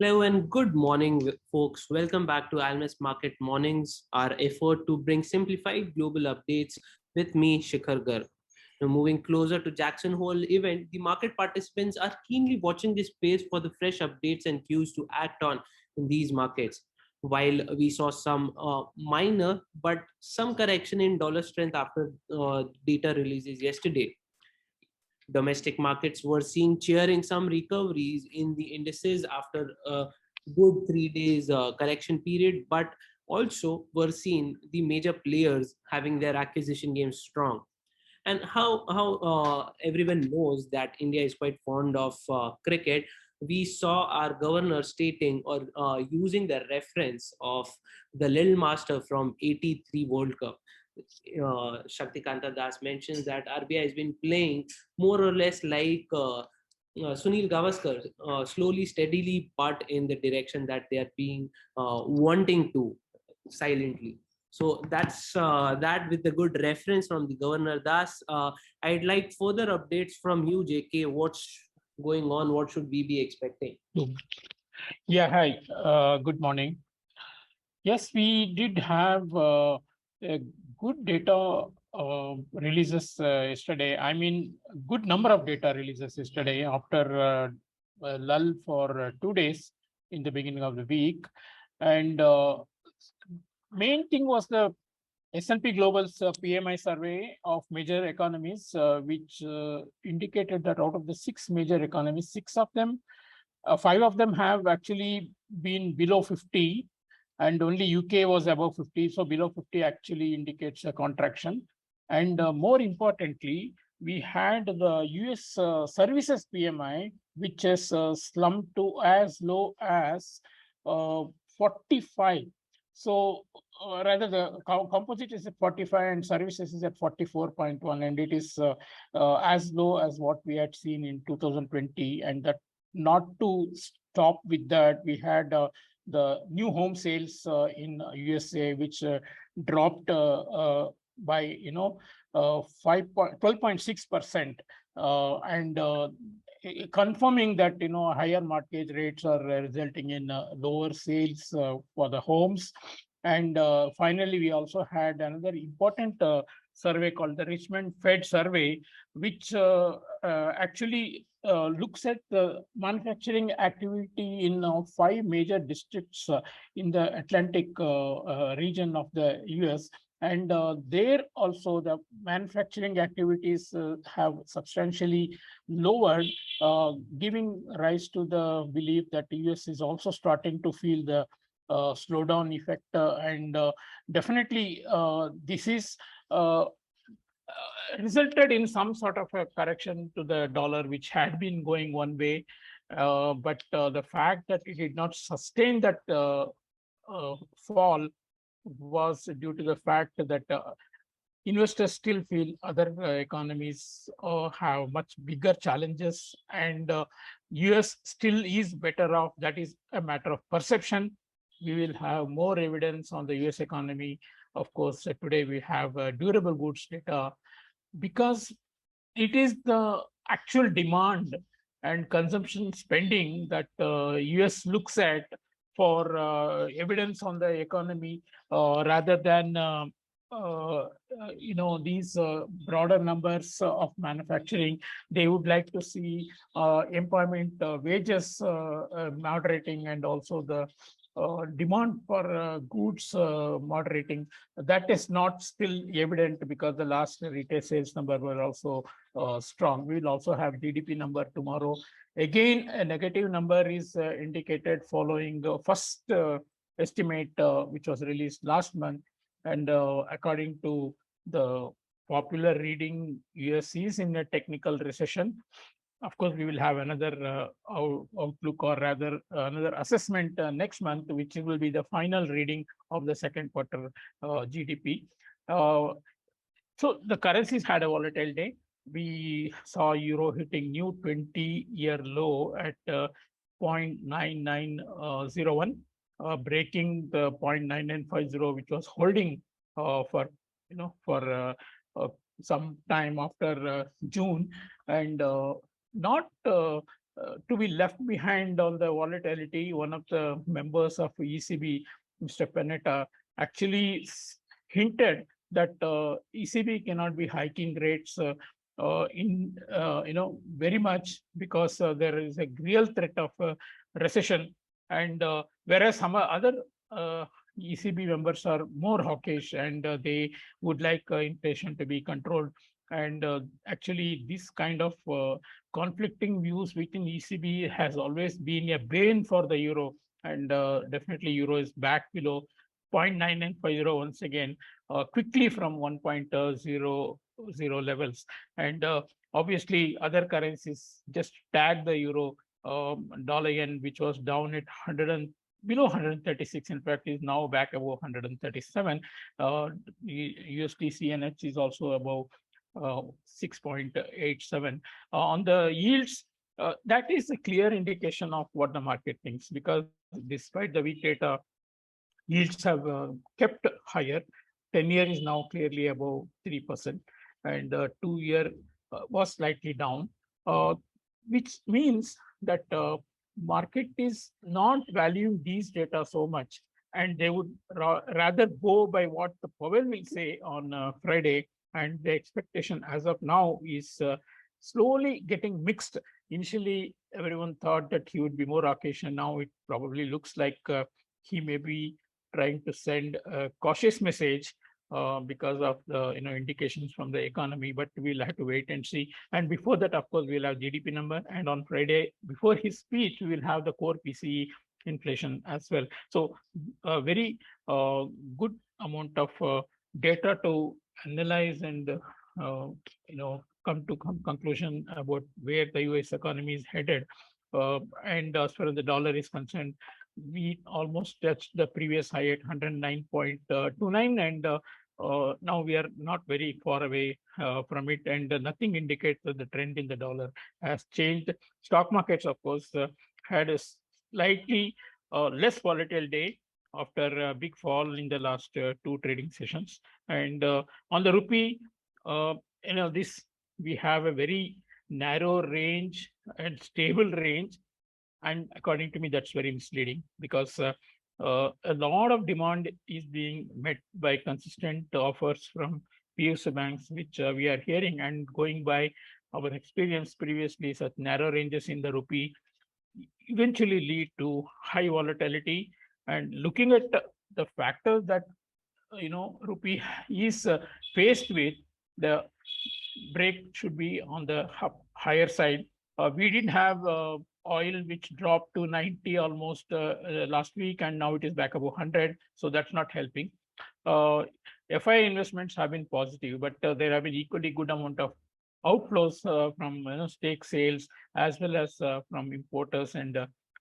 Hello and good morning, folks. Welcome back to Almus Market Mornings, our effort to bring simplified global updates with me, Shikhar Garg. Now, moving closer to Jackson Hole event, the market participants are keenly watching this space for the fresh updates and cues to act on in these markets. While we saw some minor but some correction in dollar strength after data releases yesterday, domestic markets were seen cheering some recoveries in the indices after a good 3 days correction period, but also were seen the major players having their acquisition games strong. And how everyone knows that India is quite fond of cricket, we saw our governor stating or using the reference of the little master from 83 World Cup. Shaktikanta Das mentions that RBI has been playing more or less like Sunil Gavaskar, slowly, steadily, but in the direction that they are being wanting to silently. So that's that with the good reference from the Governor Das. I'd like further updates from you, JK. What's going on? What should we be expecting? Yeah, hi. Good morning. Yes, we did have a good data releases yesterday. I mean, good number of data releases yesterday after a lull for 2 days in the beginning of the week. And main thing was the S&P Global's PMI survey of major economies, which indicated that out of the 6 major economies, 6 of them, 5 of them have actually been below 50, and only UK was above 50. So below 50 actually indicates a contraction. And more importantly, we had the US services PMI, which has slumped to as low as 45. So rather the composite is at 45 and services is at 44.1, and it is as low as what we had seen in 2020. And that not to stop with that, we had the new home sales in USA, which dropped by 12.6%, and confirming that higher mortgage rates are resulting in lower sales for the homes. And finally, we also had another important survey called the Richmond Fed Survey, which actually looks at the manufacturing activity in 5 major districts in the Atlantic region of the US. And there also the manufacturing activities have substantially lowered, giving rise to the belief that the US is also starting to feel the slowdown effect. And definitely this is resulted in some sort of a correction to the dollar, which had been going one way. But the fact that it did not sustain that fall was due to the fact that investors still feel other economies have much bigger challenges, and US still is better off. That is a matter of perception. We will have more evidence on the US economy. Of course, today we have durable goods data, because it is the actual demand and consumption spending that US looks at for evidence on the economy, rather than these broader numbers of manufacturing. They would like to see employment, wages moderating, and also the demand for goods moderating. That is not still evident, because the last retail sales number were also strong. We will also have GDP number tomorrow. Again, a negative number is indicated following the first estimate, which was released last month. And according to the popular reading, US is in a technical recession. Of course, we will have another outlook, or rather another assessment next month, which will be the final reading of the second quarter GDP. So the currencies had a volatile day. We saw euro hitting new 20-year low at 0.9901, breaking the 0.9950, which was holding for some time after June, and not to be left behind on the volatility. One of the members of ECB, Mr. Panetta, actually hinted that ECB cannot be hiking rates in very much, because there is a real threat of recession, and whereas some other ECB members are more hawkish, and they would like inflation to be controlled. And actually, this kind of conflicting views within ECB has always been a bane for the euro, and definitely euro is back below 0.9950 once again, quickly from 1.00 levels. And obviously, other currencies just tag the euro. Dollar yen, which was down at 100 and below 136, in fact, is now back above 137. USD CNH is also above 6.87. On the yields, that is a clear indication of what the market thinks, because despite the weak data, yields have kept higher. 10-year is now clearly above 3%, and 2-year was slightly down, which means that market is not valuing these data so much, and they would rather go by what the Powell will say on Friday. And the expectation as of now is slowly getting mixed. Initially, everyone thought that he would be more hawkish, and now it probably looks like he may be trying to send a cautious message because of the indications from the economy. But we'll have to wait and see. And before that, of course, we'll have GDP number, and on Friday, before his speech, we will have the core PCE inflation as well. So a very good amount of data to analyze and come to conclusion about where the US economy is headed. And as far as the dollar is concerned, we almost touched the previous high at 109.29, and now we are not very far away from it, and nothing indicates that the trend in the dollar has changed. Stock markets, of course, had a slightly less volatile day after a big fall in the last 2 trading sessions. And on the rupee, this we have a very narrow range and stable range. And according to me, that's very misleading, because a lot of demand is being met by consistent offers from PSU banks, which we are hearing. And going by our experience previously, such narrow ranges in the rupee eventually lead to high volatility. And looking at the factors that rupee is faced with, the break should be on the higher side. We didn't have oil, which dropped to 90 almost last week, and now it is back above 100. So that's not helping. FI investments have been positive, but there have been equally good amount of outflows from stake sales, as well as from importers and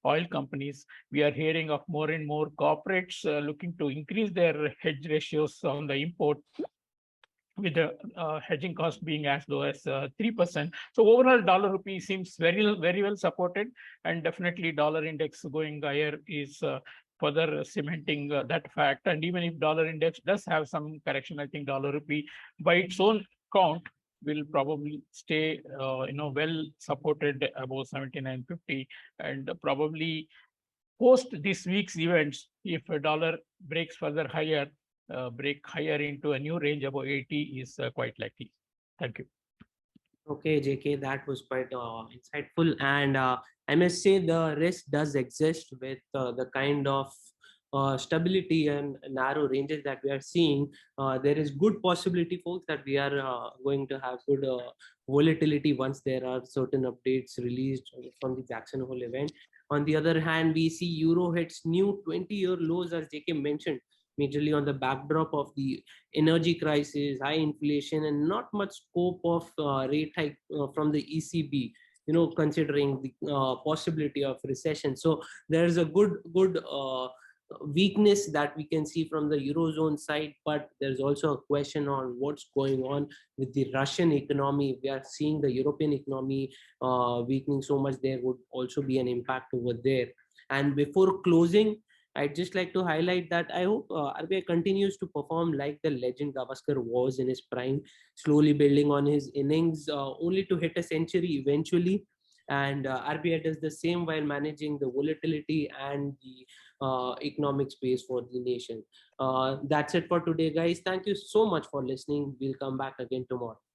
oil companies. We are hearing of more and more corporates looking to increase their hedge ratios on the import, with the hedging cost being as low as 3%. So overall, dollar rupee seems very, very well supported, and definitely dollar index going higher is further cementing that fact. And even if dollar index does have some correction, I think dollar rupee by its own count will probably stay well supported above 79.50, and probably post this week's events, if a dollar breaks further higher, break higher into a new range above 80 is quite likely. Thank you. Okay, JK, that was quite insightful. And I must say the risk does exist with the kind of stability and narrow ranges that we are seeing. There is good possibility, folks, that we are going to have good volatility once there are certain updates released from the Jackson Hole event. On the other hand, we see euro hits new 20-year lows, as JK mentioned, majorly on the backdrop of the energy crisis, high inflation, and not much scope of rate hike from the ECB, considering the possibility of recession. So there's a good weakness that we can see from the Eurozone side, but there's also a question on what's going on with the Russian economy. We are seeing the European economy weakening so much, there would also be an impact over there. And before closing, I'd just like to highlight that I hope RBI continues to perform like the legend Gavaskar was in his prime, slowly building on his innings, only to hit a century eventually. And RBI does the same while managing the volatility and the economic space for the nation. That's it for today, guys. Thank you so much for listening. We'll come back again tomorrow.